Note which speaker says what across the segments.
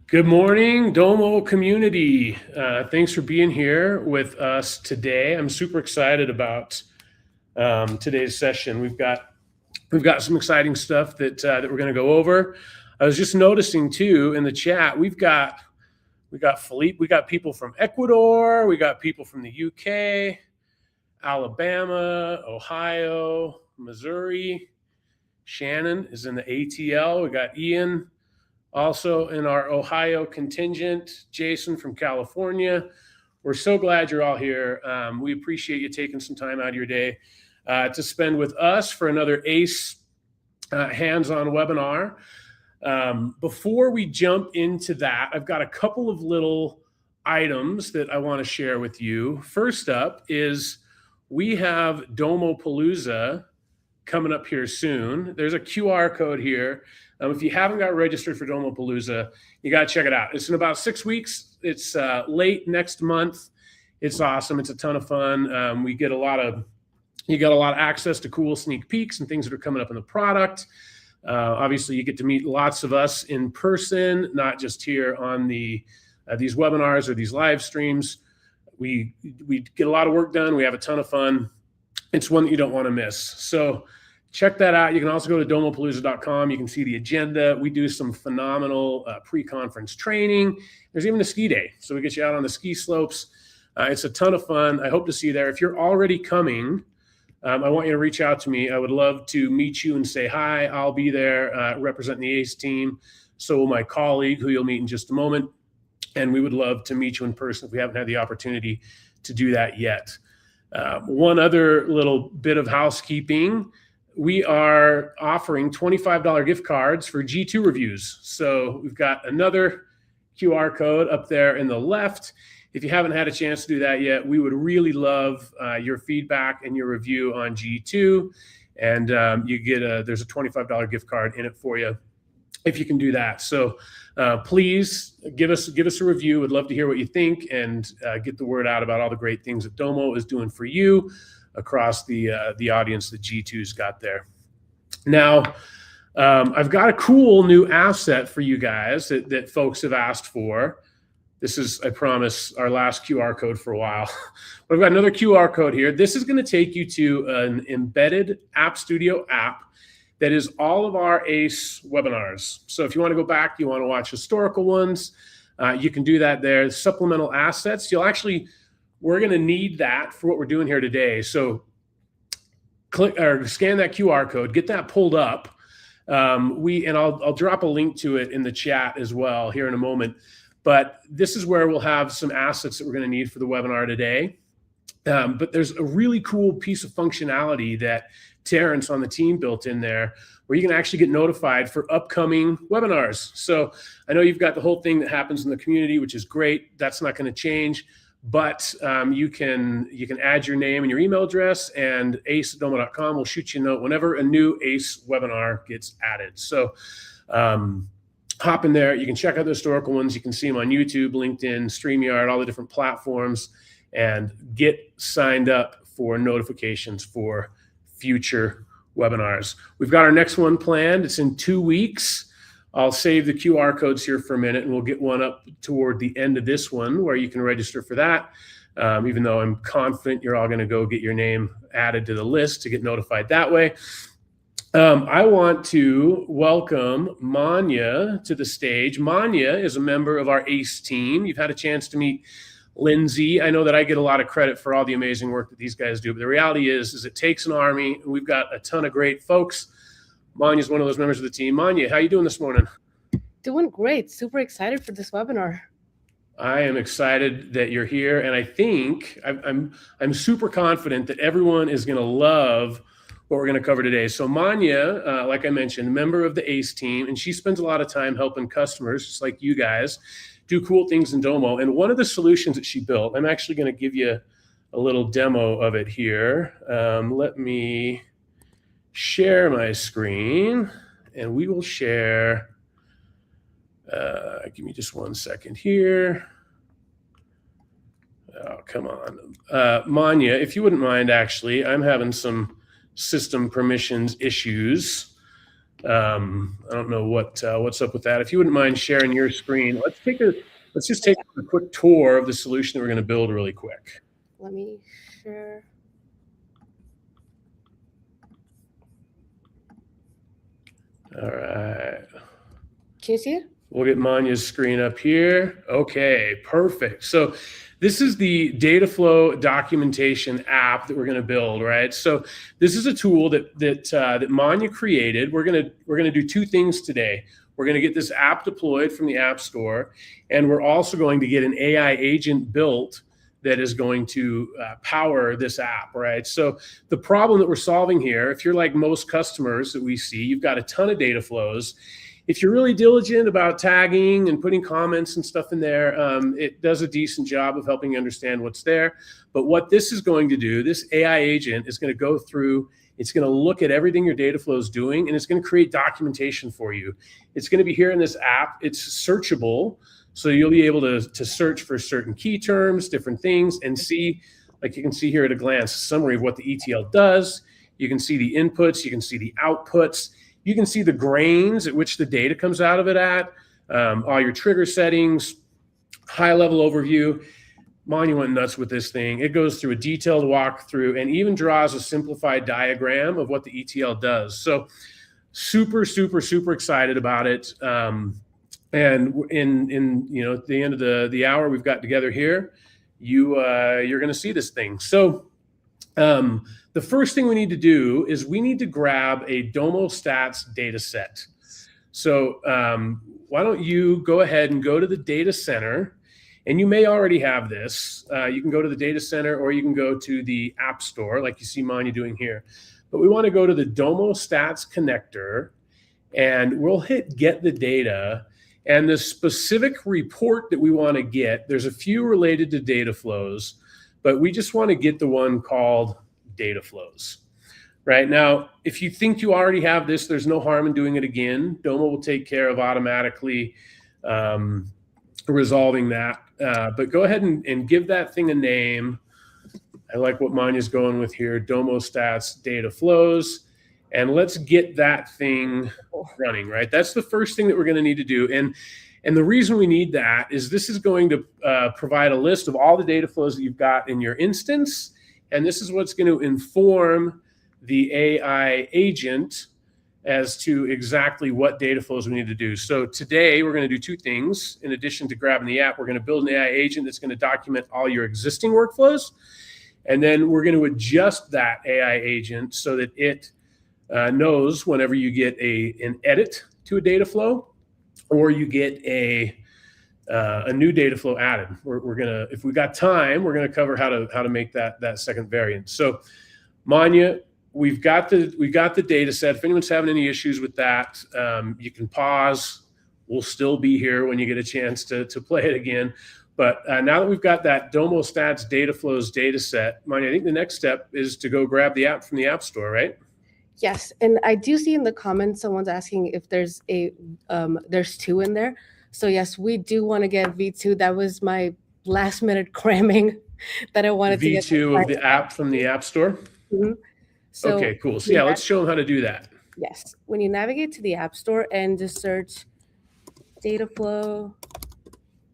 Speaker 1: Good morning, Domo community. Thanks for being here with us today. I'm super excited about today's session. We've got some exciting stuff that we're going to go over. I was just noticing too in the chat we got Philippe, we got people from Ecuador, we got people from the UK, Alabama, Ohio, Missouri. Shannon is in the ATL. We got Ian. Also in our Ohio contingent, Jason from California. We're so glad you're all here. We appreciate you taking some time out of your day to spend with us for another ACE hands-on webinar. Before we jump into that, I've got a couple of little items that I want to share with you. First up is we have Domopalooza coming up here soon. There's a QR code here. If you haven't got registered for Domopalooza, you got to check it out. It's in about 6 weeks. It's late next month. It's awesome. It's a ton of fun. You get a lot of access to cool sneak peeks and things that are coming up in the product. Obviously, you get to meet lots of us in person, not just here on these webinars or these live streams. We get a lot of work done. We have a ton of fun. It's one that you don't want to miss. So check that out. You can also go to domopalooza.com. You can see the agenda. We do some phenomenal pre-conference training. There's even a ski day. So we get you out on the ski slopes. It's a ton of fun. I hope to see you there. If you're already coming, I want you to reach out to me. I would love to meet you and say hi. I'll be there representing the ACE team. So will my colleague, who you'll meet in just a moment. And we would love to meet you in person if we haven't had the opportunity to do that yet. One other little bit of housekeeping. We are offering $25 gift cards for G2 reviews. So we've got another QR code up there in the left. If you haven't had a chance to do that yet, we would really love your feedback and your review on G2. And there's a $25 gift card in it for you if you can do that. So please give us a review. We'd love to hear what you think and get the word out about all the great things that Domo is doing for you across the audience that G2's got there. Now, I've got a cool new asset for you guys that folks have asked for. This is, I promise, our last QR code for a while. But I've got another QR code here. This is going to take you to an embedded App Studio app that is all of our ACE webinars. So if you want to go back, you want to watch historical ones, you can do that there. Supplemental assets, we're going to need that for what we're doing here today. So click or scan that QR code, get that pulled up. I'll drop a link to it in the chat as well here in a moment. But this is where we'll have some assets that we're going to need for the webinar today. But there's a really cool piece of functionality that Terrence on the team built in there where you can actually get notified for upcoming webinars. So I know you've got the whole thing that happens in the community, which is great. That's not going to change. But you can add your name and your email address, and ace@domo.com will shoot you a note whenever a new ACE webinar gets added. So hop in there. You can check out the historical ones. You can see them on YouTube, LinkedIn, StreamYard, all the different platforms, and get signed up for notifications for future webinars. We've got our next one planned. It's in 2 weeks. I'll save the QR codes here for a minute, and we'll get one up toward the end of this one where you can register for that, even though I'm confident you're all going to go get your name added to the list to get notified that way. I want to welcome Manya to the stage. Manya is a member of our ACE team. You've had a chance to meet Lindsay. I know that I get a lot of credit for all the amazing work that these guys do, but the reality is it takes an army, and we've got a ton of great folks. Manya's one of those members of the team. Manya, how you doing this morning?
Speaker 2: Doing great. Super excited for this webinar.
Speaker 1: I am excited that you're here, and I think I'm super confident that everyone is going to love what we're going to cover today. So Manya, like I mentioned, member of the ACE team, and she spends a lot of time helping customers, just like you guys, do cool things in Domo. And one of the solutions that she built, I'm actually going to give you a little demo of it here. Let me share my screen, and we will share. Give me just 1 second here. Oh, come on. Manya, if you wouldn't mind, actually, I'm having some system permissions issues. I don't know what's up with that. If you wouldn't mind sharing your screen, let's just take a quick tour of the solution that we're going to build really quick.
Speaker 2: Let me share.
Speaker 1: All right.
Speaker 2: Can you see it?
Speaker 1: We'll get Manya's screen up here. Okay, perfect. So this is the data flow documentation app that we're going to build, right? So this is a tool that Manya created. We're gonna do two things today. We're going to get this app deployed from the App Store, and we're also going to get an AI agent built that is going to power this app, right? So the problem that we're solving here, if you're like most customers that we see, you've got a ton of data flows. If you're really diligent about tagging and putting comments and stuff in there, it does a decent job of helping you understand what's there. But what this is going to do, this AI agent is going to go through, it's going to look at everything your data flow is doing, and it's going to create documentation for you. It's going to be here in this app. It's searchable. So you'll be able to search for certain key terms, different things, and see, like you can see here at a glance, a summary of what the ETL does. You can see the inputs. You can see the outputs. You can see the grains at which the data comes out of it at, all your trigger settings, high-level overview. Manya went nuts with this thing. It goes through a detailed walkthrough and even draws a simplified diagram of what the ETL does. So super, super, super excited about it. And in at the end of the hour we've got together here, you're going to see this thing. So the first thing we need to do is we need to grab a Domo stats data set. So why don't you go ahead and go to the data center, and you may already have this. You can go to the data center, or you can go to the App Store like you see Manya doing here. But we want to go to the Domo stats connector, and we'll hit get the data. And the specific report that we want to get, there's a few related to data flows, but we just want to get the one called data flows. Right now, if you think you already have this, there's no harm in doing it again. Domo will take care of automatically resolving that. But go ahead and give that thing a name. I like what Manya's going with here, Domo stats data flows. And let's get that thing running, right? That's the first thing that we're going to need to do. And the reason we need that is this is going to provide a list of all the data flows that you've got in your instance. And this is what's going to inform the AI agent as to exactly what data flows we need to do. So today we're going to do two things. In addition to grabbing the app, we're going to build an AI agent that's going to document all your existing workflows. And then we're going to adjust that AI agent so that it knows whenever you get an edit to a data flow, or you get a new data flow added. We're gonna, if we got time, we're gonna cover how to make that second variant. So, Manya, we've got the data set. If anyone's having any issues with that, you can pause. We'll still be here when you get a chance to play it again. But now that we've got that Domo stats data flows data set, Manya, I think the next step is to go grab the app from the App Store, right?
Speaker 2: Yes, and I do see in the comments someone's asking if there's there's two in there. So yes, we do want to get V2. That was my last minute cramming that I wanted to get.
Speaker 1: V2 of the app from the App Store?
Speaker 2: Mm-hmm. So
Speaker 1: okay, cool. So yeah, let's show them how to do that.
Speaker 2: Yes, when you navigate to the App Store and just search data flow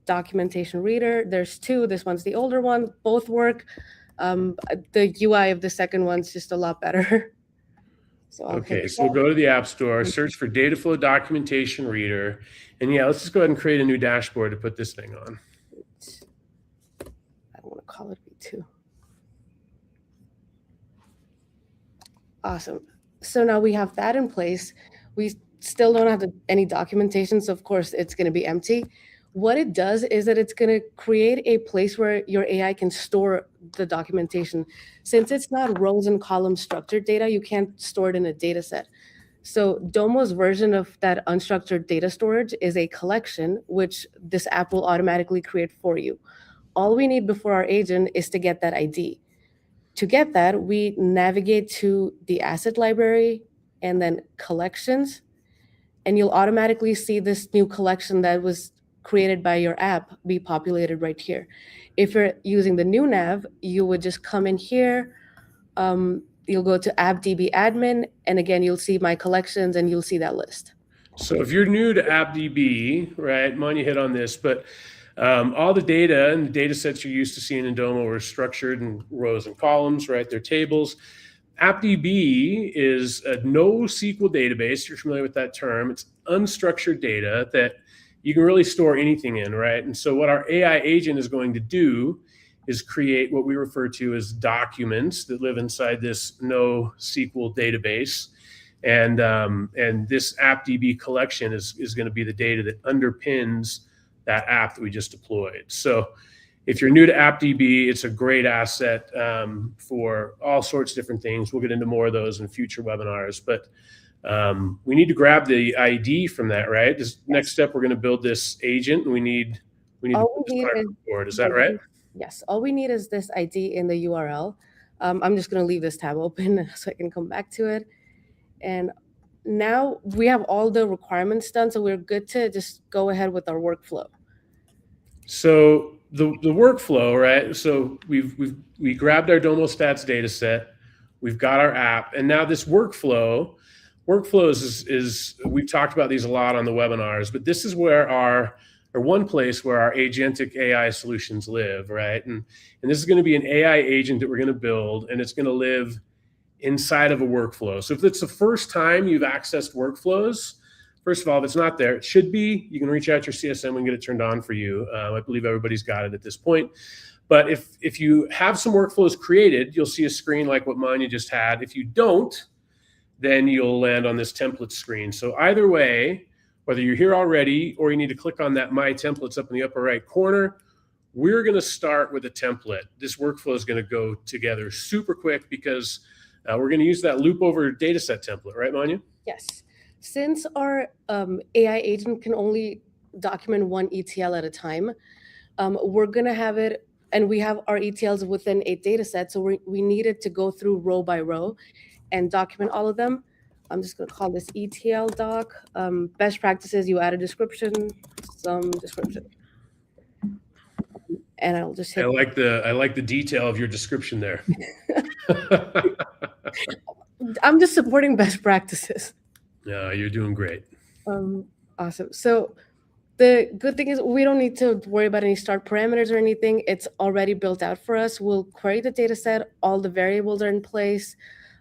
Speaker 2: documentation reader, there's two. This one's the older one. Both work. The UI of the second one's just a lot better.
Speaker 1: So we'll go to the App Store, search for data flow documentation reader, and yeah, let's just go ahead and create a new dashboard to put this thing on.
Speaker 2: I don't want to call it V2. Awesome. So now we have that in place. We still don't have any documentation, so of course it's going to be empty. What it does is that it's going to create a place where your AI can store the documentation. Since it's not rows and columns structured data, you can't store it in a data set. So Domo's version of that unstructured data storage is a collection, which this app will automatically create for you. All we need before our agent is to get that ID. To get that, we navigate to the asset library and then collections, and you'll automatically see this new collection that was created by your app be populated right here. If you're using the new nav, you would just come in here, you'll go to AppDB admin, and again, you'll see my collections and you'll see that list.
Speaker 1: So if you're new to AppDB, right, Manya hit on this, but all the data and the data sets you're used to seeing in Domo are structured in rows and columns, right? They're tables. AppDB is a NoSQL database. You're familiar with that term. It's unstructured data that you can really store anything in, right? And so what our AI agent is going to do is create what we refer to as documents that live inside this NoSQL database. And this AppDB collection is going to be the data that underpins that app that we just deployed. So if you're new to AppDB, it's a great asset for all sorts of different things. We'll get into more of those in future webinars, but we need to grab the ID from that, right? This next step, we're going to build this agent, and we need to put this on board. Is that right?
Speaker 2: Yes, all we need is this ID in the URL. I'm just going to leave this tab open so I can come back to it. And now we have all the requirements done, so we're good to just go ahead with our workflow.
Speaker 1: So the workflow, right? So we grabbed our Domo Stats data set, we've got our app, and now this workflows is we've talked about these a lot on the webinars, but this is where one place where our agentic AI solutions live, right? And this is going to be an AI agent that we're going to build, and it's going to live inside of a workflow. So if it's the first time you've accessed workflows, first of all, if it's not there, it should be. You can reach out to your CSM and get it turned on for you. I believe everybody's got it at this point. But if you have some workflows created, you'll see a screen like what Manya just had. If you don't, then you'll land on this template screen. So either way, whether you're here already or you need to click on that My Templates up in the upper right corner, we're going to start with a template. This workflow is going to go together super quick because we're going to use that loop over dataset template, right, Manya?
Speaker 2: Yes. Since our AI agent can only document one ETL at a time, we're going to have it, and we have our ETLs within a data set, so we needed to go through row by row and document all of them. I'm just going to call this ETL doc. Best practices, you add a description, some description. And I'll just hit...
Speaker 1: I like the detail of your description there.
Speaker 2: I'm just supporting best practices.
Speaker 1: Yeah, you're doing great.
Speaker 2: Awesome. So the good thing is we don't need to worry about any start parameters or anything. It's already built out for us. We'll query the data set. All the variables are in place.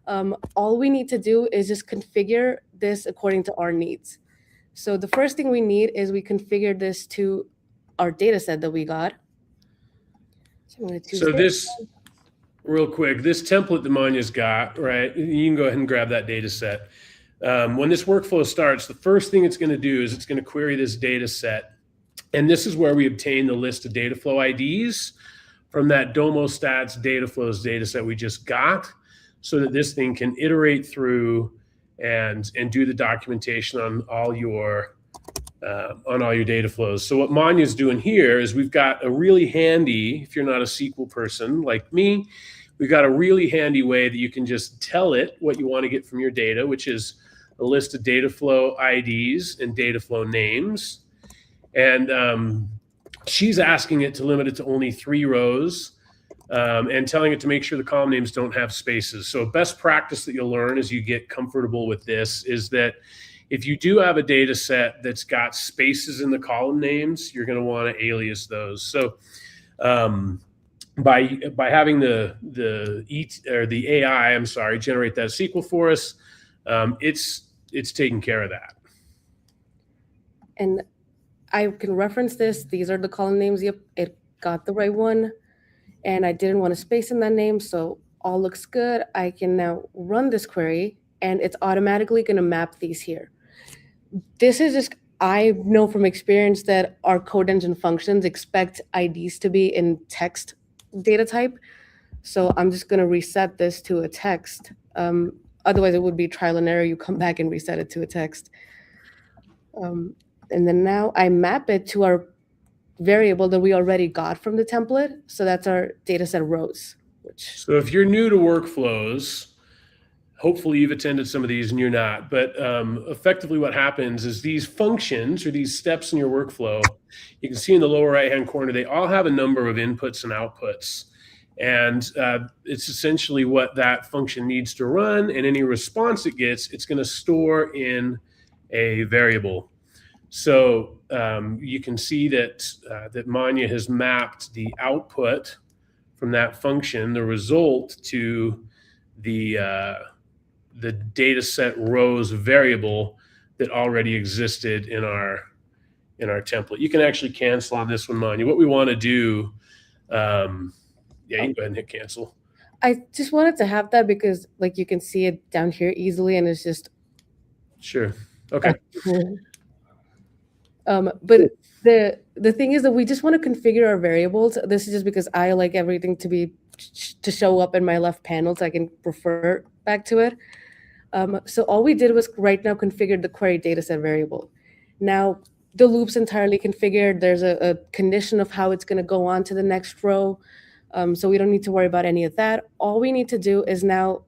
Speaker 2: All we need to do is just configure this according to our needs. So the first thing we need is we configure this to our data set that we got.
Speaker 1: So this, real quick, this template that Manya's got, right? You can go ahead and grab that data set. When this workflow starts, the first thing it's going to do is it's going to query this data set. And this is where we obtain the list of data flow IDs from that Domo Stats data flows data set we just got, so that this thing can iterate through and do the documentation on all your data flows. So what Manya's doing here is we've got a really handy, if you're not a SQL person like me, we've got a really handy way that you can just tell it what you want to get from your data, which is a list of data flow IDs and data flow names. And she's asking it to limit it to only 3 rows and telling it to make sure the column names don't have spaces. So best practice that you'll learn as you get comfortable with this is that if you do have a data set that's got spaces in the column names, you're going to want to alias those. So by having the AI, generate that SQL for us, it's taking care of that.
Speaker 2: And I can reference this. These are the column names. Yep, it got the right one. And I didn't want a space in that name, so all looks good. I can now run this query, and it's automatically going to map these here. This is just, I know from experience that our code engine functions expect IDs to be in text data type. So I'm just going to reset this to a text. Otherwise, it would be trial and error. You come back and reset it to a text. And then now I map it to our variable that we already got from the template. So that's our data set rows.
Speaker 1: So if you're new to workflows, hopefully you've attended some of these and you're not, but effectively what happens is these functions or these steps in your workflow, you can see in the lower right-hand corner, they all have a number of inputs and outputs. And it's essentially what that function needs to run, and any response it gets, it's going to store in a variable. So you can see that that Manya has mapped the output from that function, the result, to the data set rows variable that already existed in our template. You can actually cancel on this one, Manya. What we want to do, yeah, you can go ahead and hit cancel.
Speaker 2: I just wanted to have that because like you can see it down here easily, and it's just
Speaker 1: sure. Okay.
Speaker 2: But the thing is that we just want to configure our variables. This is just because I like everything to show up in my left panel so I can refer back to it. So all we did was right now configure the query dataset variable. Now the loop's entirely configured. There's a condition of how it's going to go on to the next row. So we don't need to worry about any of that. All we need to do is now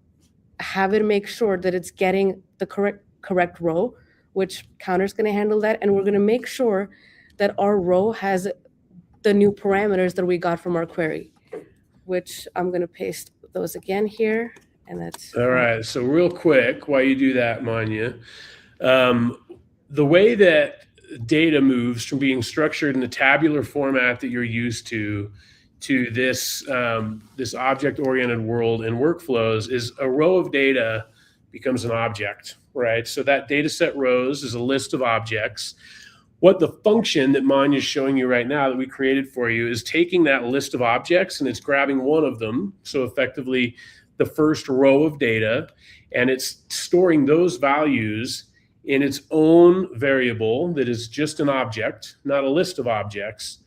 Speaker 2: have it make sure that it's getting the correct row, which counter's going to handle that. And we're going to make sure that our row has the new parameters that we got from our query, which I'm going to paste those again here. And that's
Speaker 1: all right. So real quick, while you do that, Manya, the way that data moves from being structured in the tabular format that you're used to this this object-oriented world and workflows is a row of data becomes an object, right? So that data set rows is a list of objects. What the function that Manya is showing you right now that we created for you is taking that list of objects and it's grabbing one of them, so effectively the first row of data, and it's storing those values in its own variable that is just an object, not a list of objects.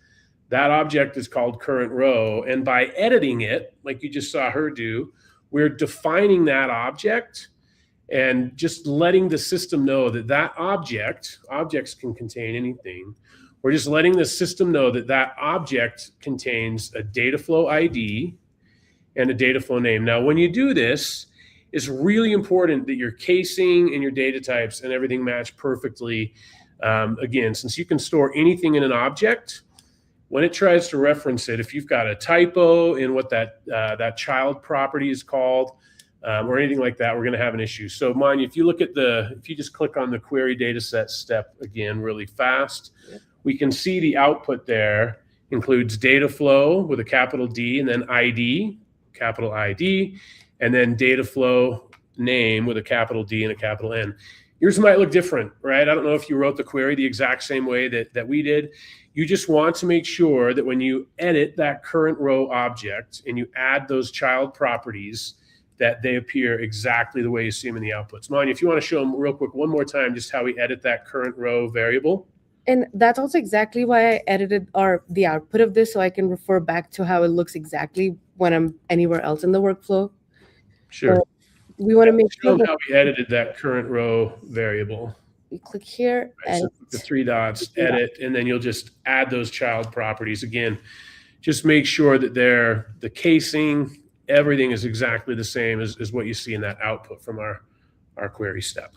Speaker 1: That object is called current row, and by editing it, like you just saw her do, we're defining that object and just letting the system know that that objects can contain anything. We're just letting the system know that that object contains a data flow ID and a data flow name. Now, when you do this, it's really important that your casing and your data types and everything match perfectly. Again, since you can store anything in an object, when it tries to reference it, if you've got a typo in what that child property is called, or anything like that, we're going to have an issue. So, Manya, if you look at if you just click on the query dataset step again really fast, we can see the output there includes data flow with a capital D and then ID, capital ID, and then data flow name with a capital D and a capital N. Yours might look different, right? I don't know if you wrote the query the exact same way that we did. You just want to make sure that when you edit that current row object and you add those child properties, that they appear exactly the way you see them in the outputs. Manya, if you want to show them real quick one more time just how we edit that current row variable.
Speaker 2: And that's also exactly why I edited the output of this, so I can refer back to how it looks exactly when I'm anywhere else in the workflow.
Speaker 1: Sure.
Speaker 2: We want to make
Speaker 1: sure how we edited that current row variable.
Speaker 2: You click here,
Speaker 1: right, so the three dots, edit, and then you'll just add those child properties. Again, just make sure that the casing, everything is exactly the same as what you see in that output from our query step.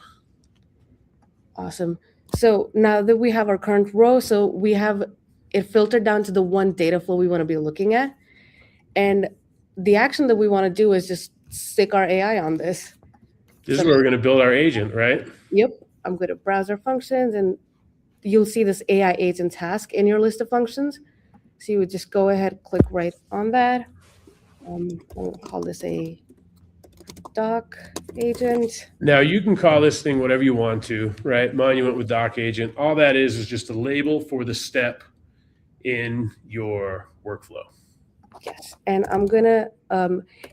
Speaker 2: Awesome. So now that we have our current row, so we have it filtered down to the one data flow we want to be looking at. And the action that we want to do is just stick our AI on this.
Speaker 1: This is where we're going to build our agent, right?
Speaker 2: Yep. I'm going to browse our functions, and you'll see this AI agent task in your list of functions. So you would just go ahead, click right on that. We'll call this a doc agent.
Speaker 1: Now you can call this thing whatever you want to, right? Mine, you went with doc agent. All that is just a label for the step in your workflow.
Speaker 2: Yes, and I'm gonna,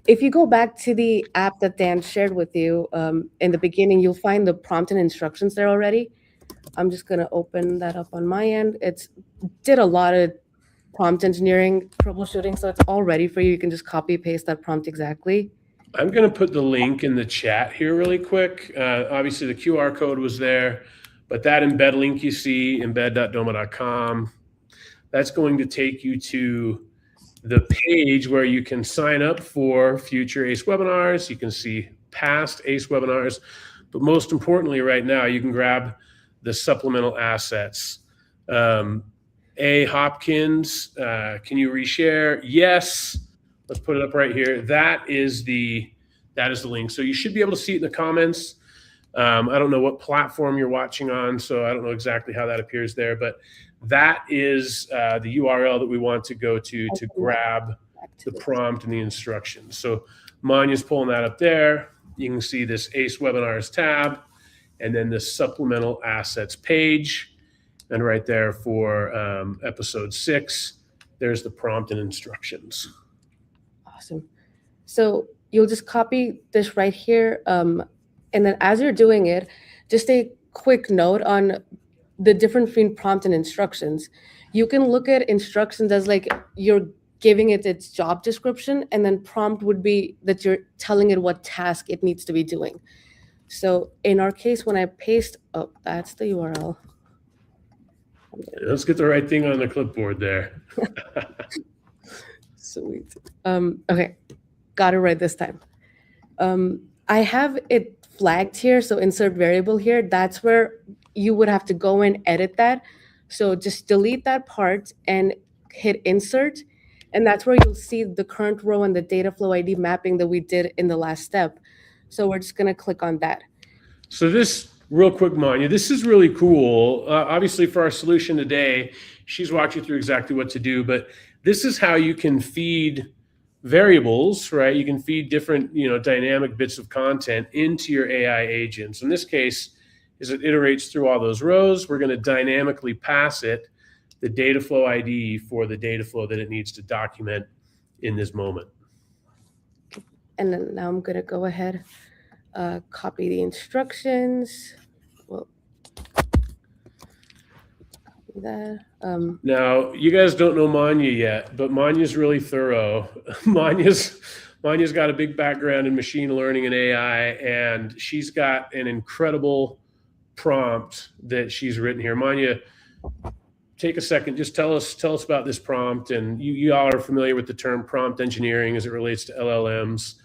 Speaker 2: if you go back to the app that Dan shared with you in the beginning, you'll find the prompt and instructions there already. I'm just gonna open that up on my end. It's did a lot of prompt engineering troubleshooting, so it's all ready for you. You can just copy paste that prompt exactly.
Speaker 1: I'm gonna put the link in the chat here really quick. Obviously the QR code was there, but that embed link you see, embed.domo.com, that's going to take you to the page where you can sign up for future ACE webinars. You can see past ACE webinars, but most importantly right now, you can grab the supplemental assets. A. Hopkins, can you reshare? Yes, Let's put it up right here. That is the link. So you should be able to see it in the comments. I don't know what platform you're watching on, so I don't know exactly how that appears there, but that is the URL that we want to go to grab the prompt and the instructions. So Manya's pulling that up there. You can see this ACE Webinars tab, and then the supplemental assets page. And right there for episode 6, there's the prompt and instructions.
Speaker 2: Awesome. So you'll just copy this right here. And then as you're doing it, just a quick note on the difference between prompt and instructions. You can look at instructions as like you're giving it its job description, and then prompt would be that you're telling it what task it needs to be doing. So in our case, when I paste, oh, that's the URL.
Speaker 1: Let's get the right thing on the clipboard there.
Speaker 2: Sweet. Okay, got it right this time. I have it flagged here, so insert variable here. That's where you would have to go and edit that. So just delete that part and hit insert, and that's where you'll see the current row and the data flow ID mapping that we did in the last step. So we're just gonna click on that.
Speaker 1: So this, real quick, Manya, this is really cool. Obviously for our solution today, she's walked you through exactly what to do, but this is how you can feed variables, right? You can feed different, dynamic bits of content into your AI agents. In this case, as it iterates through all those rows, we're going to dynamically pass it the data flow ID for the data flow that it needs to document in this moment.
Speaker 2: And then now I'm going to go ahead, copy the instructions. Well, copy that.
Speaker 1: Now, you guys don't know Manya yet, but Manya's really thorough. Manya's got a big background in machine learning and AI, and she's got an incredible prompt that she's written here. Manya, take a second, just tell us about this prompt. And you all are familiar with the term prompt engineering as it relates to LLMs.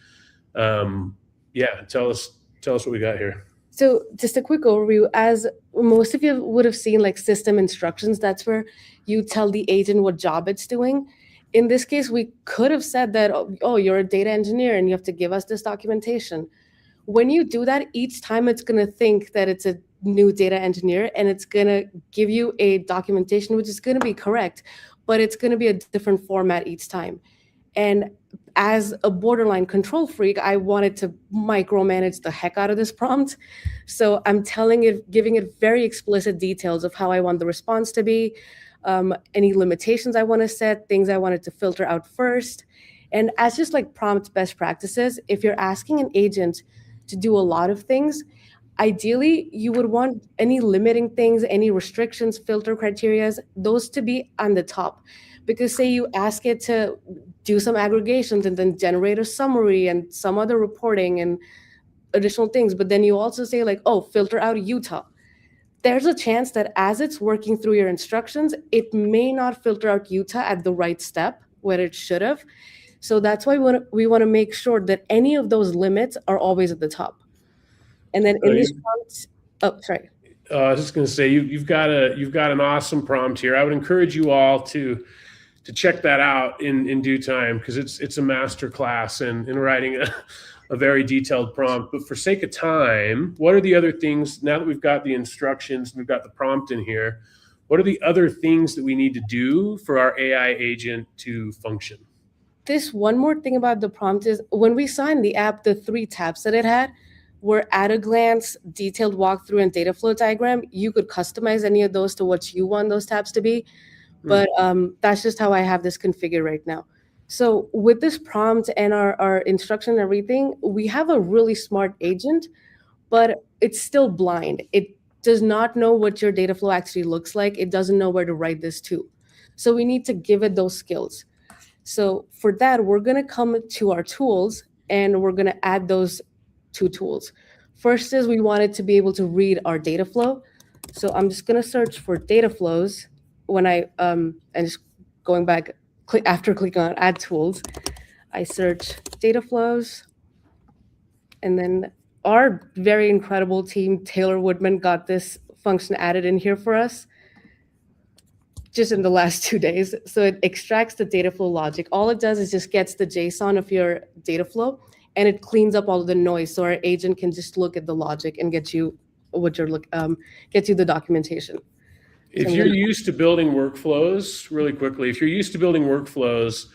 Speaker 1: Yeah, tell us what we got here.
Speaker 2: So just a quick overview, as most of you would have seen, like system instructions, that's where you tell the agent what job it's doing. In this case, we could have said that, oh, you're a data engineer and you have to give us this documentation. When you do that, each time it's going to think that it's a new data engineer, and it's going to give you a documentation, which is going to be correct, but it's going to be a different format each time. And as a borderline control freak, I wanted to micromanage the heck out of this prompt. So I'm giving it very explicit details of how I want the response to be, any limitations I want to set, things I wanted to filter out first. And as just like prompt best practices, if you're asking an agent to do a lot of things, ideally you would want any limiting things, any restrictions, filter criterias, those to be on the top. Because say you ask it to do some aggregations and then generate a summary and some other reporting and additional things, but then you also say like, oh, filter out Utah. There's a chance that as it's working through your instructions, it may not filter out Utah at the right step where it should have. So that's why we want to make sure that any of those limits are always at the top. And then in this prompt, oh, sorry.
Speaker 1: I was just going to say, you've got an awesome prompt here. I would encourage you all to check that out in due time, because it's a master class in writing a very detailed prompt. But for sake of time, what are the other things, now that we've got the instructions, we've got the prompt in here, what are the other things that we need to do for our AI agent to function?
Speaker 2: This one more thing about the prompt is when we saw in the app, the 3 tabs that it had were at a glance, detailed walkthrough, and data flow diagram. You could customize any of those to what you want those tabs to be. But that's just how I have this configured right now. So with this prompt and our instruction and everything, we have a really smart agent, but it's still blind. It does not know what your data flow actually looks like. It doesn't know where to write this to. So we need to give it those skills. So for that, we're going to come to our tools and we're going to add those 2 tools. First is we want it to be able to read our data flow. So I'm just going to search for data flows. When and just going back, after clicking on add tools, I search data flows, and then our very incredible team, Taylor Woodman, got this function added in here for us. just in the last 2 days. So it extracts the data flow logic. All it does is just gets the JSON of your data flow, and it cleans up all the noise. So our agent can just look at the logic and get you what you're get you the documentation.
Speaker 1: If you're used to building workflows, really quickly, if you're used to building workflows,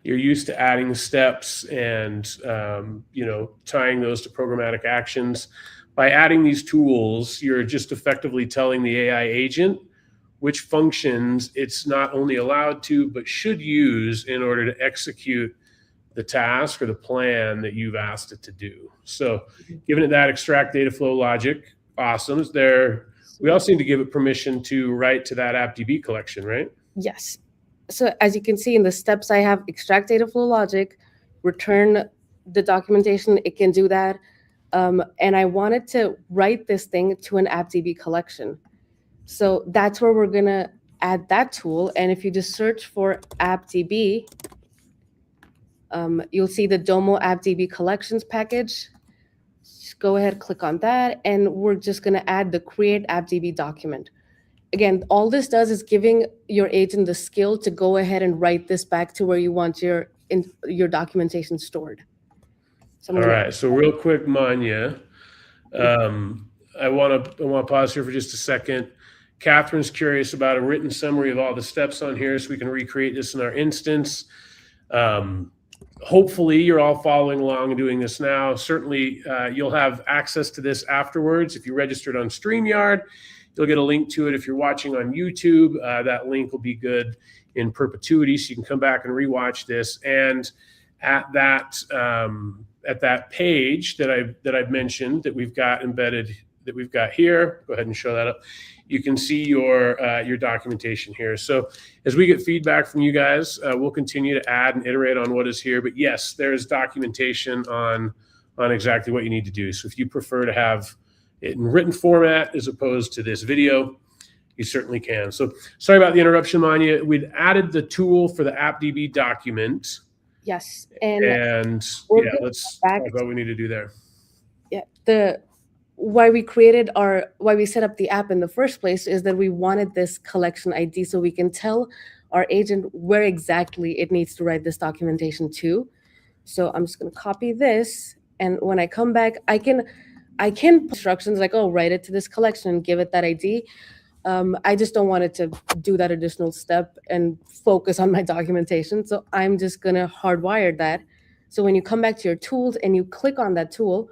Speaker 1: you're used to adding steps and tying those to programmatic actions. By adding these tools, you're just effectively telling the AI agent which functions it's not only allowed to, but should use in order to execute the task or the plan that you've asked it to do. So giving it that extract data flow logic, awesome. We also need to give it permission to write to that AppDB collection, right?
Speaker 2: Yes. So as you can see in the steps, I have extract data flow logic, return the documentation, it can do that. And I wanted to write this thing to an AppDB collection. So that's where we're going to add that tool. And if you just search for AppDB, you'll see the Domo AppDB collections package. Just go ahead, click on that, and we're just going to add the create AppDB document. Again, all this does is giving your agent the skill to go ahead and write this back to where you want your documentation stored.
Speaker 1: So all right. So real quick, Manya, I want to pause here for just a second. Catherine's curious about a written summary of all the steps on here so we can recreate this in our instance. Hopefully you're all following along and doing this now. Certainly you'll have access to this afterwards. If you registered on StreamYard, you'll get a link to it. If you're watching on YouTube, that link will be good in perpetuity, so you can come back and rewatch this. And at that page that I've mentioned that we've got embedded, that we've got here, go ahead and show that up. You can see your documentation here. So as we get feedback from you guys, we'll continue to add and iterate on what is here. But yes, there's documentation on exactly what you need to do. So if you prefer to have it in written format as opposed to this video, you certainly can. So sorry about the interruption, Manya. We'd added the tool for the AppDB document.
Speaker 2: Yes.
Speaker 1: And yeah, let's talk about what we need to do there.
Speaker 2: Yeah, why we set up the app in the first place is that we wanted this collection ID so we can tell our agent where exactly it needs to write this documentation to. So I'm just going to copy this, and when I come back, I can put instructions like, oh, write it to this collection and give it that ID. I just don't want it to do that additional step and focus on my documentation. So I'm just going to hardwire that. So when you come back to your tools and you click on that tool,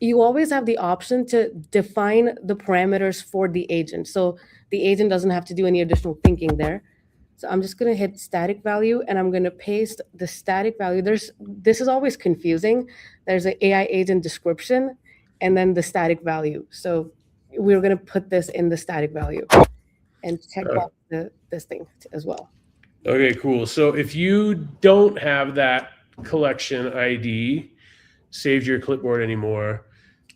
Speaker 2: you always have the option to define the parameters for the agent. So the agent doesn't have to do any additional thinking there. So I'm just going to hit static value, and I'm going to paste the static value. This is always confusing. There's an AI agent description and then the static value. So we're going to put this in the static value and check out this thing as well.
Speaker 1: Okay, cool. So if you don't have that collection ID saved to your clipboard anymore,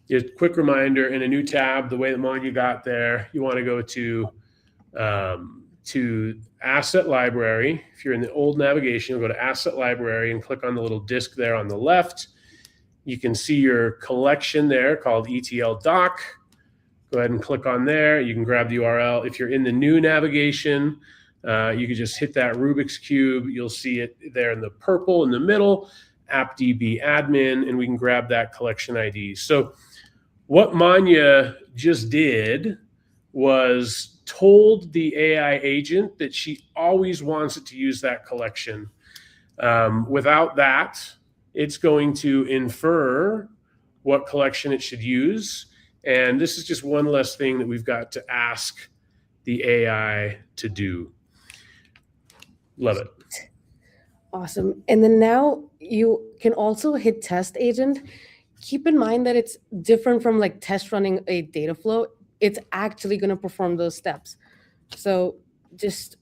Speaker 1: just a quick reminder, in a new tab, the way that Manya got there, you want to go to Asset Library. If you're in the old navigation, you'll go to Asset Library and click on the little disk there on the left. You can see your collection there called ETL doc. Go ahead and click on there. You can grab the URL. If you're in the new navigation, you can just hit that Rubik's Cube. You'll see it there in the purple in the middle, AppDB admin, and we can grab that collection ID. So what Manya just did was told the AI agent that she always wants it to use that collection. Without that, it's going to infer what collection it should use. And this is just one less thing that we've got to ask the AI to do. Love it.
Speaker 2: Awesome. And then now you can also hit test agent. Keep in mind that it's different from like test running a data flow. It's actually going to perform those steps. So just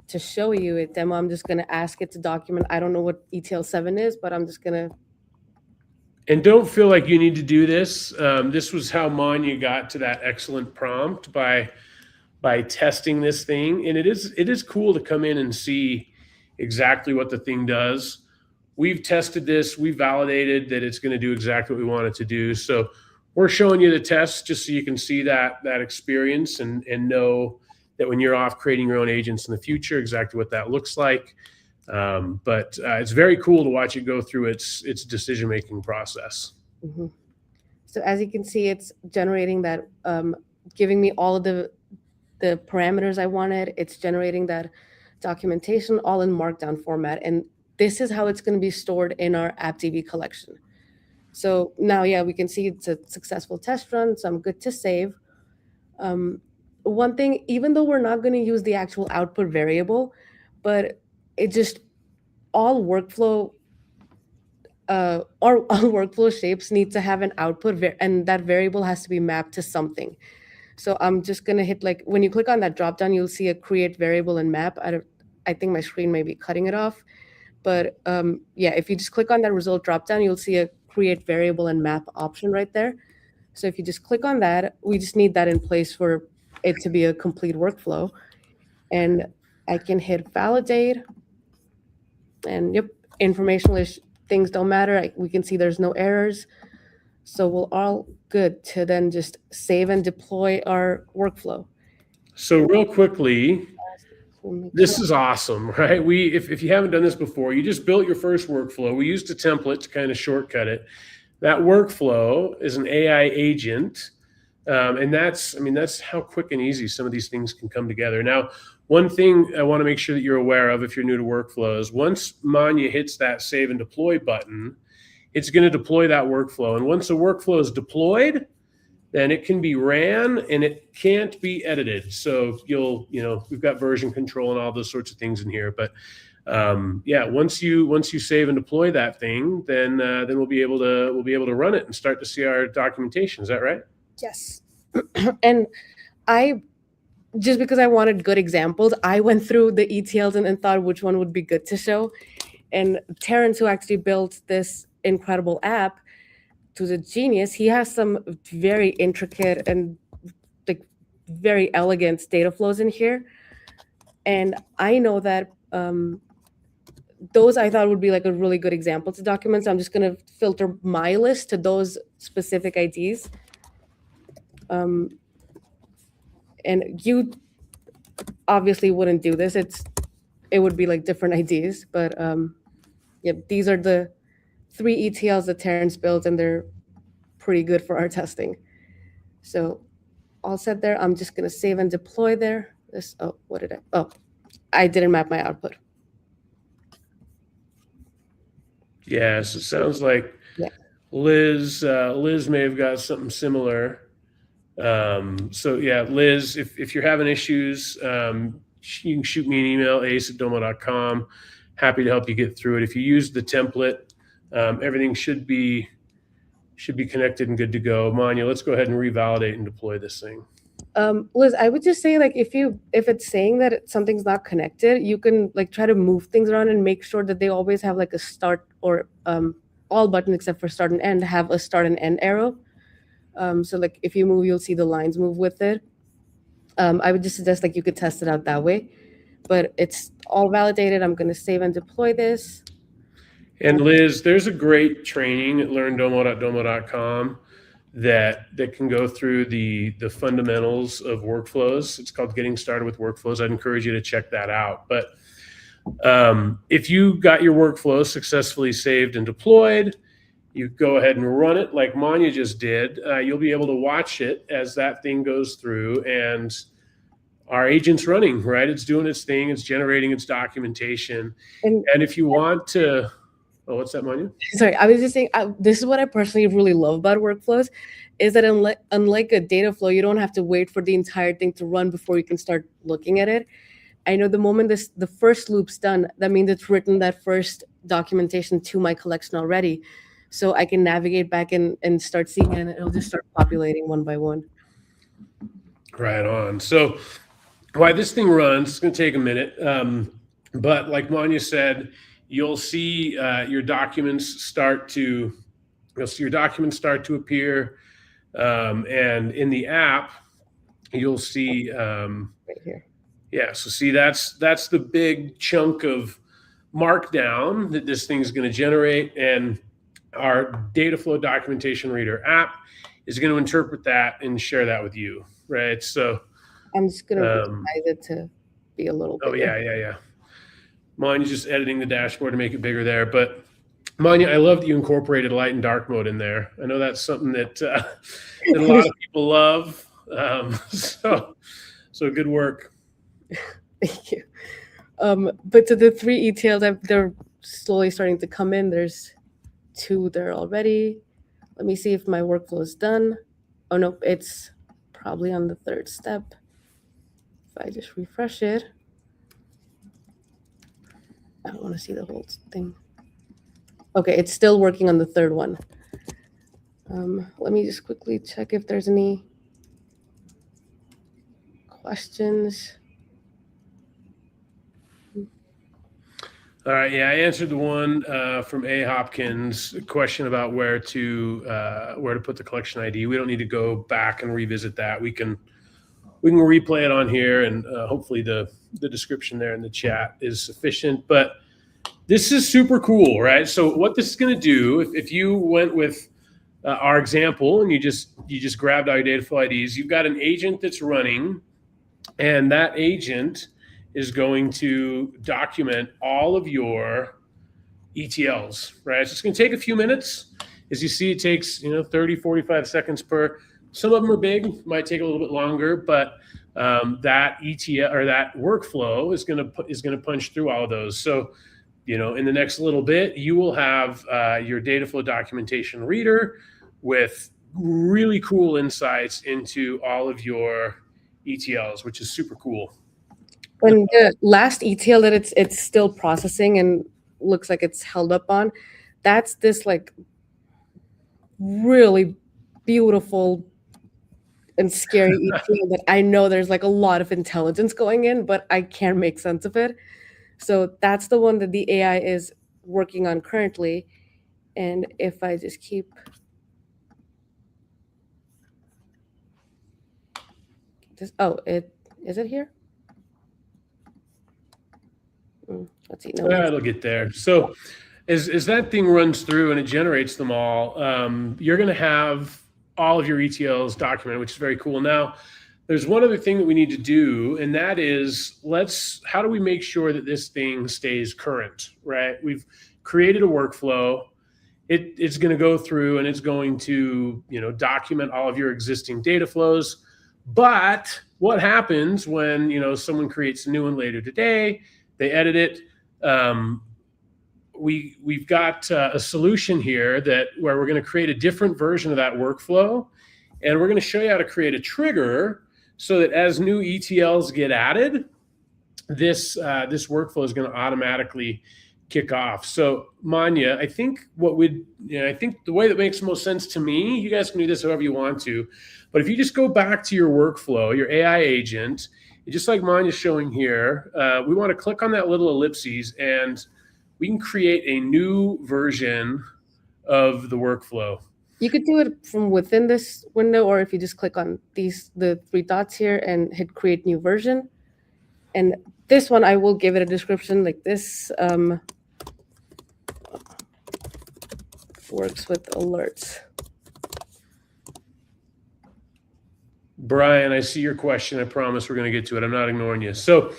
Speaker 2: to show you a demo, I'm just going to ask it to document. I don't know what ETL 7 is, but I'm just going to.
Speaker 1: And don't feel like you need to do this. This was how Manya got to that excellent prompt by testing this thing. And it is cool to come in and see exactly what the thing does. We've tested this. We validated that it's going to do exactly what we want it to do. So we're showing you the test just so you can see that experience and know that when you're off creating your own agents in the future, exactly what that looks like. But it's very cool to watch it go through its decision-making process.
Speaker 2: Mhm. So as you can see, it's generating that, giving me all of the parameters I wanted. It's generating that documentation all in Markdown format. And this is how it's going to be stored in our AppDB collection. So now, yeah, we can see it's a successful test run, so I'm good to save. One thing, even though we're not going to use the actual output variable, but it just all workflow all workflow shapes need to have an output, and that variable has to be mapped to something. So I'm just gonna hit, like, when you click on that drop down, you'll see a create variable and map. I think my screen may be cutting it off, but yeah, if you just click on that result drop down, you'll see a create variable and map option right there. So if you just click on that, we just need that in place for it to be a complete workflow. And I can hit validate, and yep, informational things don't matter. We can see there's no errors. So we're all good to then just save and deploy our workflow.
Speaker 1: So real quickly, this is awesome, right? If you haven't done this before, you just built your first workflow. We used a template to kind of shortcut it. That workflow is an AI agent. And that's how quick and easy some of these things can come together. Now, one thing I want to make sure that you're aware of if you're new to workflows, once Manya hits that save and deploy button, it's going to deploy that workflow. And once a workflow is deployed, then it can be ran and it can't be edited. So we've got version control and all those sorts of things in here. But yeah, once you save and deploy that thing, then we'll be able to run it and start to see our documentation. Is that right?
Speaker 2: Yes. And just because I wanted good examples, I went through the ETLs and thought which one would be good to show. And Terrence, who actually built this incredible app, who's a genius, he has some very intricate and like very elegant data flows in here. And I know that those I thought would be like a really good example to document. So I'm just going to filter my list to those specific IDs. And you obviously wouldn't do this. It would be like different IDs, but yeah, these are the 3 ETLs that Terrence built, and they're pretty good for our testing. So all set there. I'm just gonna save and deploy there. I didn't map my output.
Speaker 1: Yes, it sounds like Liz may have got something similar. So yeah, Liz, if you're having issues, you can shoot me an email, ace@domo.com. Happy to help you get through it. If you use the template, everything should be connected and good to go. Manya, let's go ahead and revalidate and deploy this thing.
Speaker 2: Liz, I would just say, like, if it's saying that something's not connected, you can like try to move things around and make sure that they always have like a start, or all buttons except for start and end have a start and end arrow. So like if you move, you'll see the lines move with it. I would just suggest like you could test it out that way, but it's all validated. I'm going to save and deploy this.
Speaker 1: And Liz, there's a great training at learndomo.domo.com that can go through the fundamentals of workflows. It's called Getting Started with Workflows. I'd encourage you to check that out. But if you got your workflow successfully saved and deployed, you go ahead and run it like Manya just did. You'll be able to watch it as that thing goes through, and our agent's running, right? It's doing its thing. It's generating its documentation. And if you want to... Oh, what's that, Manya?
Speaker 2: Sorry, I was just saying, this is what I personally really love about workflows, is that unlike a data flow, you don't have to wait for the entire thing to run before you can start looking at it. I know the moment the first loop's done, that means it's written that first documentation to my collection already. So I can navigate back and start seeing it, and it'll just start populating one by one.
Speaker 1: Right on. So while this thing runs, it's going to take a minute. But like Manya said, you'll see your documents start to appear, and in the app, you'll see
Speaker 2: right here.
Speaker 1: Yeah, so see that's the big chunk of markdown that this thing is going to generate, and our data flow documentation reader app is going to interpret that and share that with you, right? So
Speaker 2: I'm just gonna resize it to be a little bigger.
Speaker 1: Oh yeah. Mine's just editing the dashboard to make it bigger there. But Manya, I love that you incorporated light and dark mode in there. I know that's something that that a lot of people love. So good work.
Speaker 2: Thank you. But to the 3 ETLs, they're slowly starting to come in. There's 2 there already. Let me see if my workflow is done. Oh no, it's probably on the 3rd step. If I just refresh it, I don't want to see the whole thing. Okay, it's still working on the 3rd one. Let me just quickly check if there's any questions.
Speaker 1: All right, yeah, I answered the one from A. Hopkins, a question about where to put the collection ID. We don't need to go back and revisit that. We can replay it on here, and hopefully the description there in the chat is sufficient. But this is super cool, right? So what this is going to do, if you went with our example and you just grabbed all your data flow IDs, you've got an agent that's running, and that agent is going to document all of your ETLs, right? So it's going to take a few minutes. As you see, it takes 30, 45 seconds per. Some of them are big, might take a little bit longer, but that ETL or that workflow is going to punch through all of those. So in the next little bit, you will have your data flow documentation reader with really cool insights into all of your ETLs, which is super cool.
Speaker 2: And the last ETL that it's still processing and looks like it's held up on, that's this like really beautiful and scary ETL that I know there's like a lot of intelligence going in, but I can't make sense of it. So that's the one that the AI is working on currently. And if I just keep this, is it here? Let's see. No,
Speaker 1: it'll get there. So as that thing runs through and it generates them all, you're going to have all of your ETLs documented, which is very cool. Now, there's one other thing that we need to do, and that is how do we make sure that this thing stays current, right? We've created a workflow. It's going to go through and it's going to document all of your existing data flows. But what happens when someone creates a new one later today? They edit it. We've got a solution here where we're going to create a different version of that workflow, and we're going to show you how to create a trigger so that as new ETLs get added, this workflow is going to automatically kick off. So Manya, I think the way that makes the most sense to me, you guys can do this however you want to, but if you just go back to your workflow, your AI agent, just like Manya's showing here, we want to click on that little ellipses and we can create a new version of the workflow.
Speaker 2: You could do it from within this window, or if you just click on the 3 dots here and hit create new version. And this one, I will give it a description like this. Works with alerts.
Speaker 1: Brian, I see your question. I promise we're going to get to it. I'm not ignoring you. So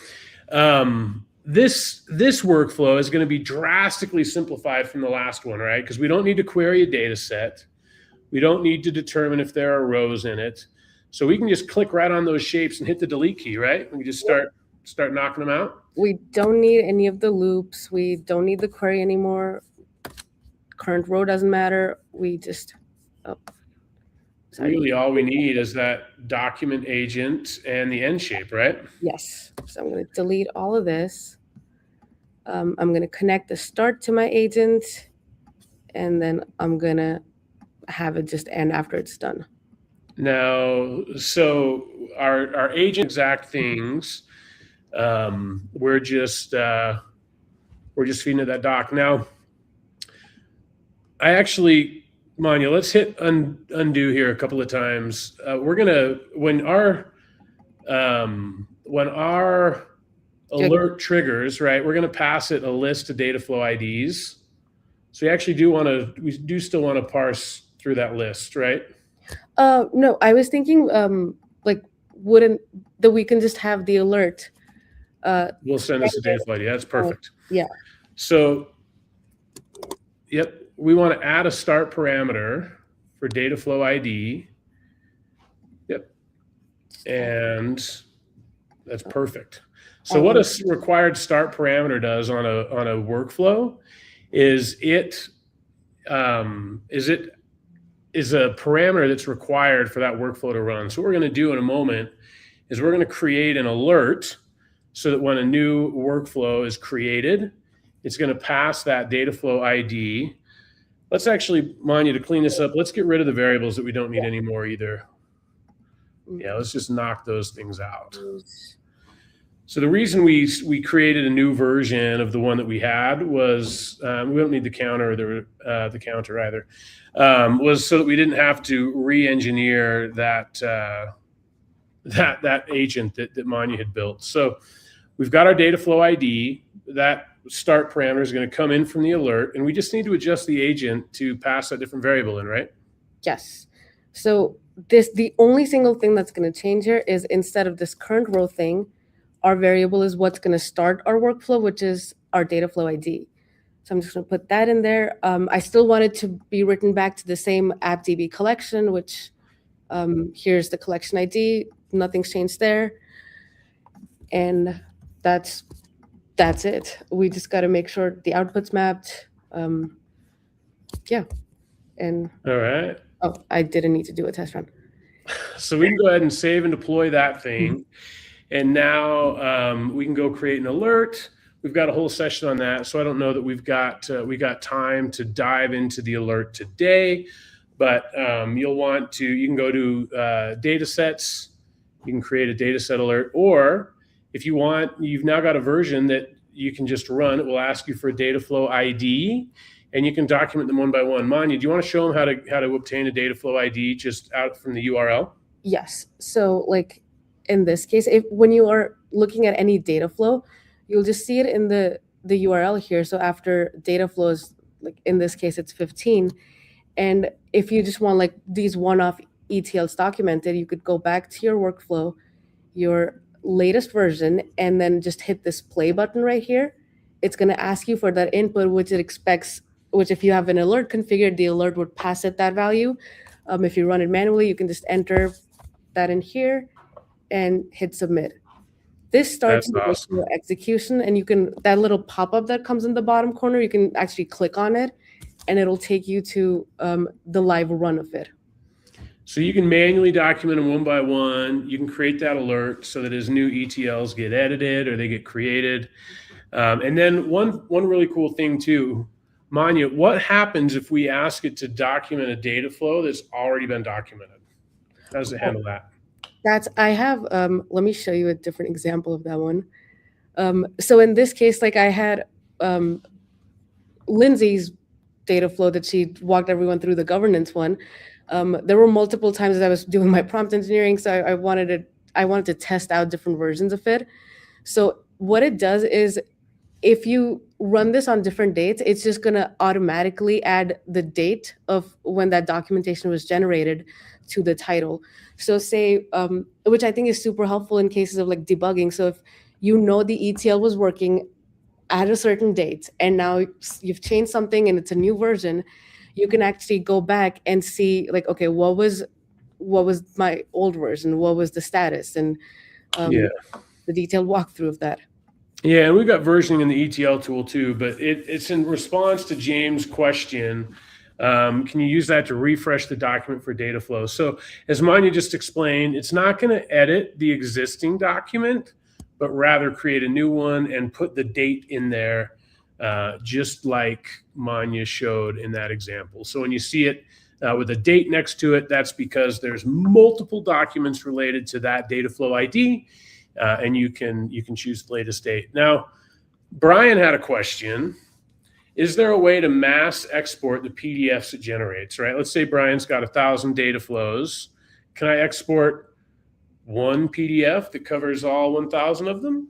Speaker 1: this workflow is going to be drastically simplified from the last one, right? Because we don't need to query a data set. We don't need to determine if there are rows in it. So we can just click right on those shapes and hit the delete key, right? We can just start knocking them out.
Speaker 2: We don't need any of the loops. We don't need the query anymore. Current row doesn't matter. We just
Speaker 1: really all we need is that document agent and the end shape, right?
Speaker 2: Yes. So I'm going to delete all of this. I'm going to connect the start to my agent, and then I'm going to have it just end after it's done.
Speaker 1: Now, so our agent exact things, we're just feeding it that doc. Now, I actually, Manya, let's hit undo here a couple of times. We're gonna when our alert triggers, right? We're gonna pass it a list of data flow IDs. So we actually do still want to parse through that list, right?
Speaker 2: No, I was thinking like we can just have the alert.
Speaker 1: We'll send us a data flow ID. That's perfect.
Speaker 2: Yeah.
Speaker 1: So, yep, we want to add a start parameter for data flow ID. Yep. And that's perfect. So what a required start parameter does on a workflow is it is a parameter that's required for that workflow to run. So what we're going to do in a moment is we're going to create an alert so that when a new workflow is created, it's going to pass that data flow ID. Let's actually, Manya, to clean this up, let's get rid of the variables that we don't need anymore either. Yeah, let's just knock those things out. So the reason we created a new version of the one that we had was we don't need the counter or the counter either. Was so that we didn't have to re-engineer that agent that Manya had built. So we've got our data flow ID. That start parameter is going to come in from the alert, and we just need to adjust the agent to pass a different variable in, right?
Speaker 2: Yes. So the only single thing that's going to change here is instead of this current row thing, our variable is what's going to start our workflow, which is our data flow ID. So I'm just going to put that in there. I still want it to be written back to the same AppDB collection, which here's the collection ID. Nothing's changed there. And that's it. We just got to make sure the output's mapped. Yeah. And
Speaker 1: all right.
Speaker 2: Oh, I didn't need to do a test run.
Speaker 1: So we can go ahead and save and deploy that thing. And now we can go create an alert. We've got a whole session on that. So I don't know that we got time to dive into the alert today, but you can go to data sets. You can create a data set alert, or if you want, you've now got a version that you can just run. It will ask you for a data flow ID, and you can document them one by one. Manya, do you want to show them how to obtain a data flow ID just out from the URL?
Speaker 2: Yes. So like in this case, when you are looking at any data flow, you'll just see it in the URL here. So after data flows, like in this case, it's 15. And if you just want like these one-off ETLs documented, you could go back to your workflow, your latest version, and then just hit this play button right here. It's going to ask you for that input, which it expects, which if you have an alert configured, the alert would pass it that value. If you run it manually, you can just enter that in here and hit submit. This starts the execution, and you can, that little pop-up that comes in the bottom corner, you can actually click on it and it'll take you to the live run of it.
Speaker 1: So you can manually document them one by one. You can create that alert so that as new ETLs get edited or they get created. And then one really cool thing too, Manya, what happens if we ask it to document a data flow that's already been documented? How does it handle that?
Speaker 2: I have, let me show you a different example of that one. So in this case, like I had Lindsay's data flow that she walked everyone through, the governance one. There were multiple times that I was doing my prompt engineering, so I wanted to test out different versions of it. So what it does is, if you run this on different dates, it's just going to automatically add the date of when that documentation was generated to the title. So say, which I think is super helpful in cases of like debugging. So if you know the ETL was working at a certain date and now you've changed something and it's a new version, you can actually go back and see like, okay, what was my old version? What was the status? And the detailed walkthrough of that.
Speaker 1: Yeah, and we've got versioning in the ETL tool too, but it's in response to James' question. Can you use that to refresh the document for data flow? So as Manya just explained, it's not going to edit the existing document, but rather create a new one and put the date in there, just like Manya showed in that example. So when you see it with a date next to it, that's because there's multiple documents related to that data flow ID. And you can choose the latest date. Now, Brian had a question. Is there a way to mass export the PDFs it generates, right? Let's say Brian's got 1,000 data flows. Can I export one PDF that covers all 1,000 of them?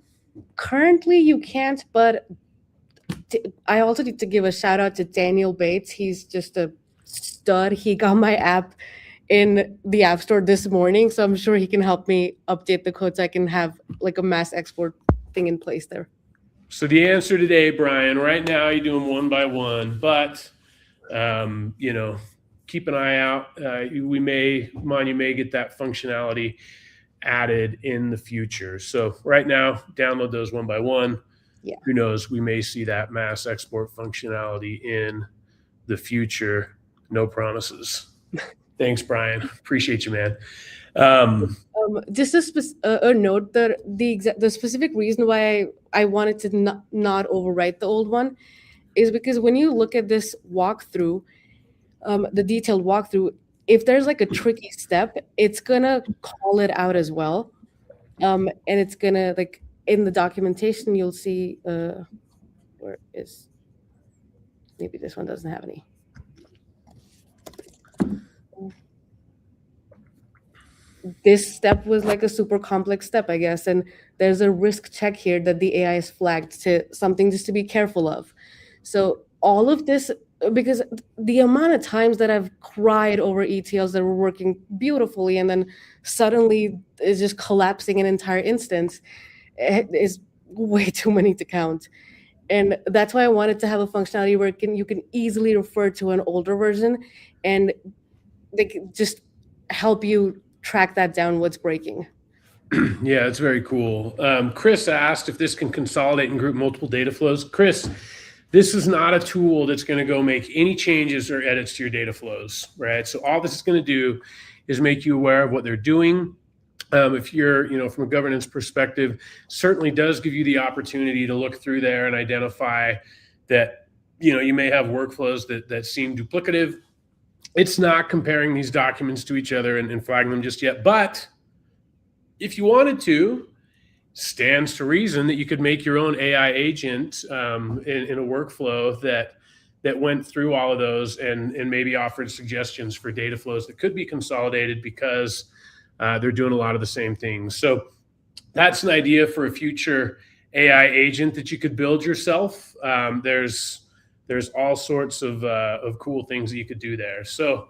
Speaker 2: Currently, you can't, but I also need to give a shout out to Daniel Bates. He's just a stud. He got my app in the App Store this morning, so I'm sure he can help me update the code so I can have like a mass export thing in place there.
Speaker 1: So the answer today, Brian, right now you do them one by one, but keep an eye out. You may get that functionality added in the future. So right now, download those one by one.
Speaker 2: Yeah.
Speaker 1: Who knows? We may see that mass export functionality in the future. No promises. Thanks, Brian. Appreciate you, man.
Speaker 2: Just a note that the specific reason why I wanted to not overwrite the old one is because when you look at this walkthrough, the detailed walkthrough, if there's like a tricky step, it's gonna call it out as well, and it's gonna, like, in the documentation you'll see where is, maybe this one doesn't have any. This step was like a super complex step, I guess, and there's a risk check here that the AI is flagged to something just to be careful of. So all of this, because the amount of times that I've cried over ETLs that were working beautifully and then suddenly is just collapsing an entire instance, it is way too many to count. And that's why I wanted to have a functionality where you can easily refer to an older version and they can just help you track that down, what's breaking.
Speaker 1: Yeah, it's very cool. Chris asked if this can consolidate and group multiple data flows. Chris, this is not a tool that's going to go make any changes or edits to your data flows, right? So all this is going to do is make you aware of what they're doing. If you're, from a governance perspective, certainly does give you the opportunity to look through there and identify that, you may have workflows that seem duplicative. It's not comparing these documents to each other and flagging them just yet. But if you wanted to, stands to reason that you could make your own AI agent in a workflow that went through all of those and maybe offered suggestions for data flows that could be consolidated because they're doing a lot of the same things. So that's an idea for a future AI agent that you could build yourself. There's all sorts of cool things that you could do there. So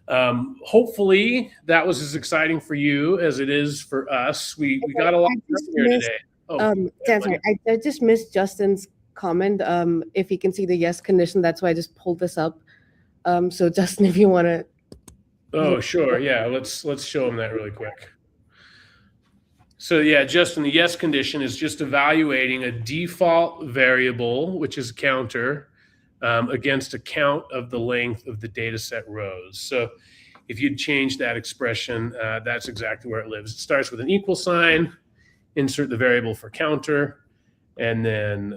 Speaker 1: hopefully that was as exciting for you as it is for us. We got a lot here today.
Speaker 2: Dan, sorry, I just missed Justin's comment. If he can see the yes condition, that's why I just pulled this up. So Justin, if you want to.
Speaker 1: Oh, sure. Yeah, let's show him that really quick. So yeah, Justin, the yes condition is just evaluating a default variable, which is a counter, against a count of the length of the data set rows. So if you'd change that expression, that's exactly where it lives. It starts with an equal sign, insert the variable for counter, and then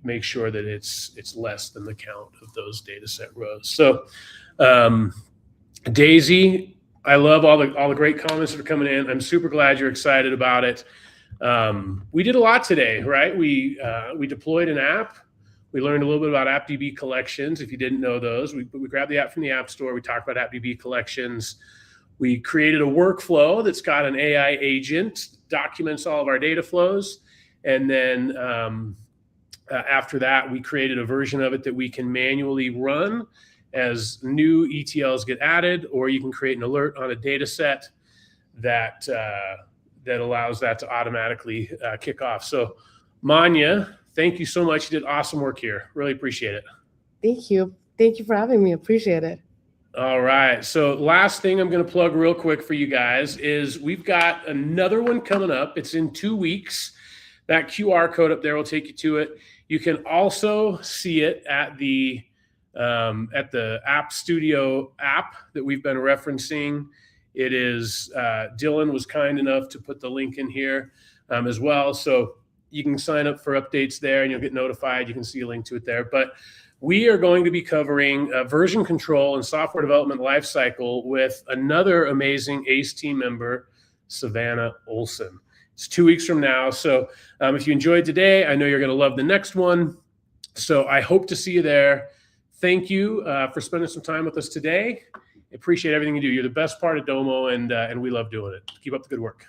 Speaker 1: make sure that it's less than the count of those data set rows. So Daisy, I love all the great comments that are coming in. I'm super glad you're excited about it. We did a lot today, right? We deployed an app. We learned a little bit about AppDB collections. If you didn't know those, we grabbed the app from the App Store. We talked about AppDB collections. We created a workflow that's got an AI agent, documents all of our data flows. And then after that, we created a version of it that we can manually run as new ETLs get added, or you can create an alert on a data set that allows that to automatically kick off. So Manya, thank you so much. You did awesome work here. Really appreciate it.
Speaker 2: Thank you. Thank you for having me. Appreciate it.
Speaker 1: All right. So last thing I'm going to plug real quick for you guys is we've got another one coming up. It's in 2 weeks. That QR code up there will take you to it. You can also see it at the App Studio app that we've been referencing. It is Dylan was kind enough to put the link in here as well. So you can sign up for updates there and you'll get notified. You can see a link to it there. But we are going to be covering version control and software development lifecycle with another amazing ACE team member, Savannah Olson. It's 2 weeks from now. So if you enjoyed today, I know you're going to love the next one. So I hope to see you there. Thank you for spending some time with us today. Appreciate everything you do. You're the best part of Domo, and we love doing it. Keep up the good work.